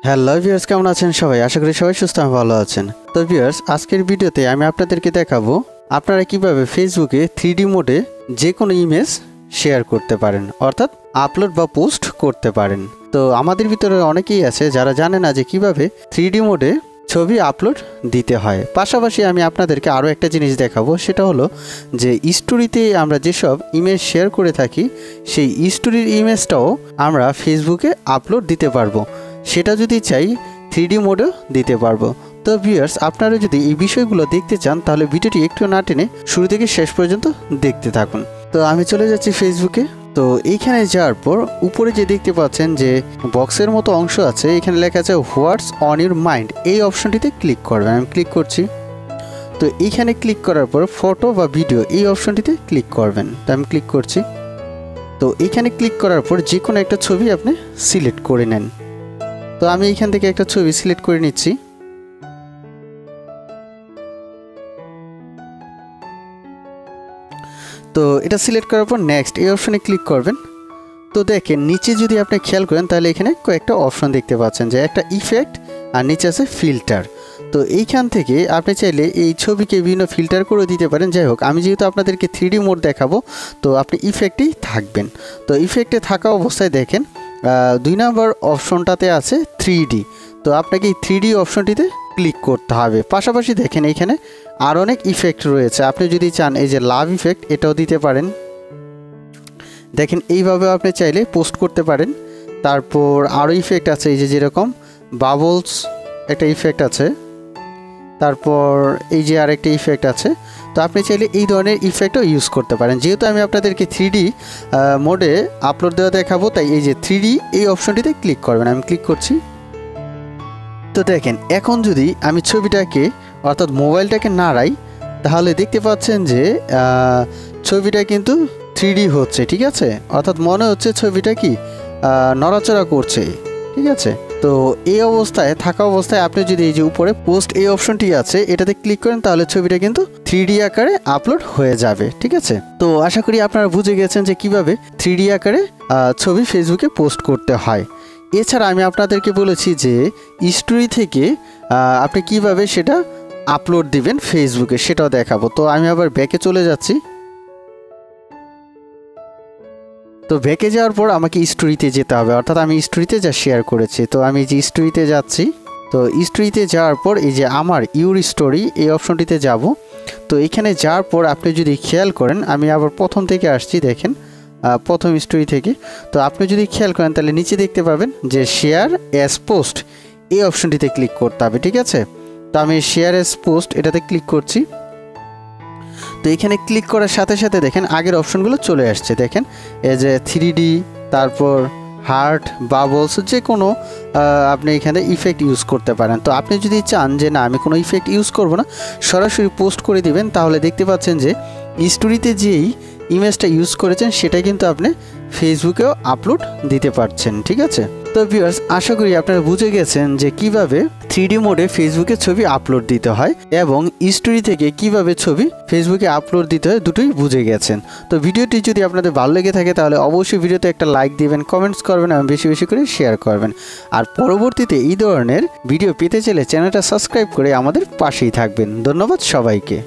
Hello viewers, কেমন আছেন সবাই? আশা করি সবাই সুস্থ এবং ভালো আছেন। তো ভিউয়ার্স, আজকের ভিডিওতে আমি আপনাদেরকে দেখাবো আপনারা কিভাবে ফেসবুকে 3D মোডে যে কোনো ইমেজ শেয়ার করতে পারেন, অর্থাৎ আপলোড বা পোস্ট করতে পারেন। তো আমাদের ভিতরে অনেকেই আছে যারা জানে না যে কিভাবে 3D মোডে ছবি আপলোড দিতে হয়। পাশাপাশি আমি আপনাদেরকে আরও একটা জিনিস দেখাবো, সেটা হলো যে স্টোরিতে আমরা যেসব ইমেজ শেয়ার করে থাকি সেই স্টোরির ইমেজটাও আমরা ফেসবুকে আপলোড দিতে পারবো। সেটা যদি চাই 3D মোডেও দিতে পারবো। তো ভিউয়ার্স, আপনারা যদি এই বিষয়গুলো দেখতে চান তাহলে ভিডিওটি একটু না টেনে শুরু থেকে শেষ পর্যন্ত দেখতে থাকুন। তো আমি চলে যাচ্ছি ফেসবুকে। তো এইখানে যাওয়ার পর উপরে যে দেখতে পাচ্ছেন যে বক্সের মতো অংশ আছে, এখানে লেখা আছে হোয়াটস অন ইউর মাইন্ড, এই অপশনটিতে ক্লিক করবেন। আমি ক্লিক করছি। তো এইখানে ক্লিক করার পর ফটো বা ভিডিও এই অপশনটিতে ক্লিক করবেন। তো আমি ক্লিক করছি। তো এইখানে ক্লিক করার পর যে কোনো একটা ছবি আপনি সিলেক্ট করে নেন। তো আমি এইখান থেকে একটা ছবি সিলেক্ট করে নিচ্ছি। তো এটা সিলেক্ট করার পর নেক্সট এই অপশনে ক্লিক করবেন। তো দেখেন নিচে যদি আপনি খেয়াল করেন তাহলে এখানে কয়েকটা অপশন দেখতে পাচ্ছেন, যে একটা ইফেক্ট আর নিচে আছে ফিল্টার। তো এইখান থেকে আপনি চাইলে এই ছবিকে বিভিন্ন ফিল্টার করে দিতে পারেন। যাই হোক, আমি যেহেতু আপনাদেরকে 3D মোড দেখাবো তো আপনি ইফেক্টেই থাকবেন। তো ইফেক্টে থাকা অবস্থায় দেখেন 2 নম্বর অপশনটাতে আছে 3D। তো আপনাকে এই 3D অপশনটিতে ক্লিক করতে হবে। পাশাপাশি দেখেন এইখানে আর অনেক ইফেক্ট রয়েছে। আপনি যদি চান এই যে লাভ ইফেক্ট, এটাও দিতে পারেন। দেখেন এইভাবে আপনি চাইলে পোস্ট করতে পারেন। তারপর আরও ইফেক্ট আছে, এই যে যেরকম বাবলস একটা ইফেক্ট আছে। তারপর এই যে আরেকটা ইফেক্ট আছে। তো আপনি চাইলে এই ধরনের ইফেক্টও ইউজ করতে পারেন। যেহেতু আমি আপনাদেরকে 3D মোডে আপলোড দেওয়া দেখাবো, তাই এই যে 3D এই অপশনটিতে ক্লিক করবেন। আমি ক্লিক করছি। তো দেখেন এখন যদি আমি ছবিটাকে অর্থাৎ মোবাইলটাকে নাড়াই তাহলে দেখতে পাচ্ছেন যে ছবিটা কিন্তু 3D হচ্ছে, ঠিক আছে? অর্থাৎ মনে হচ্ছে ছবিটা কি নড়াচড়া করছে, ঠিক আছে? তো এই অবস্থায় থাকা অবস্থায় আপনি যদি এই যে উপরে পোস্ট এই অপশনটি আছে এটাতে ক্লিক করেন তাহলে ছবিটা কিন্তু 3D আকারে আপলোড হয়ে যাবে, ঠিক আছে? তো আশা করি আপনারা বুঝে গেছেন যে কিভাবে 3D আকারে ছবি ফেসবুকে পোস্ট করতে হয়। এছাড়া আমি আপনাদেরকে বলেছি যে স্টোরি থেকে আপনি কিভাবে সেটা আপলোড দিবেন ফেসবুকে, সেটাও দেখাবো। তো আমি আবার ব্যাকে চলে যাচ্ছি। তো ব্যাকে যাওয়ার পর আমাকে স্টোরিতে যেতে হবে, অর্থাৎ আমি স্টোরিতে যা শেয়ার করেছি। তো আমি যে স্টোরিতে যাচ্ছি। তো স্টোরিতে যাওয়ার পর এই যে আমার ইউর স্টোরি এই অপশনটিতে যাব। তো এখানে যাওয়ার পর আপনি যদি খেয়াল করেন আমি আবার প্রথম থেকে আসছি, দেখেন প্রথম স্টোরি থেকে। তো আপনি যদি খেয়াল করেন তাহলে নিচে দেখতে পাবেন যে শেয়ার অ্যাজ পোস্ট এই অপশনটিতে ক্লিক করতে হবে, ঠিক আছে? তো আমি শেয়ার অ্যাজ পোস্ট এটাতে ক্লিক করছি। তো এখানে ক্লিক করার সাথে সাথে দেখেন আগের অপশনগুলো চলে আসছে। দেখেন এই যে 3D, তারপর হার্ট, বাবলস, যে কোনো আপনি এখানে ইফেক্ট ইউজ করতে পারেন। তো আপনি যদি চান যে না আমি কোনো ইফেক্ট ইউজ করব না, সরাসরি পোস্ট করে দিবেন, তাহলে দেখতে পাচ্ছেন যে স্টোরিতে যেই ইমেজটা ইউজ করেছেন সেটা কিন্তু আপনি ফেসবুকেও আপলোড দিতে পারছেন, ঠিক আছে? তো ভিউয়ার্স, আশা করি আপনারা বুঝে গেছেন যে কিভাবে 3D মোডে ফেসবুকে ছবি আপলোড দিতে হয় এবং স্টোরি থেকে কিভাবে ছবি ফেসবুকে আপলোড দিতে হয়, দুটোই বুঝে গেছেন। তো ভিডিওটি যদি আপনাদের ভালো লেগে থাকে তাহলে অবশ্যই ভিডিওতে একটা লাইক দিবেন, কমেন্টস করবেন এবং বেশি বেশি করে শেয়ার করবেন। আর পরবর্তীতে এই ধরনের ভিডিও পেতে চাইলে চ্যানেলটা সাবস্ক্রাইব করে আমাদের পাশেই থাকবেন। ধন্যবাদ সবাইকে।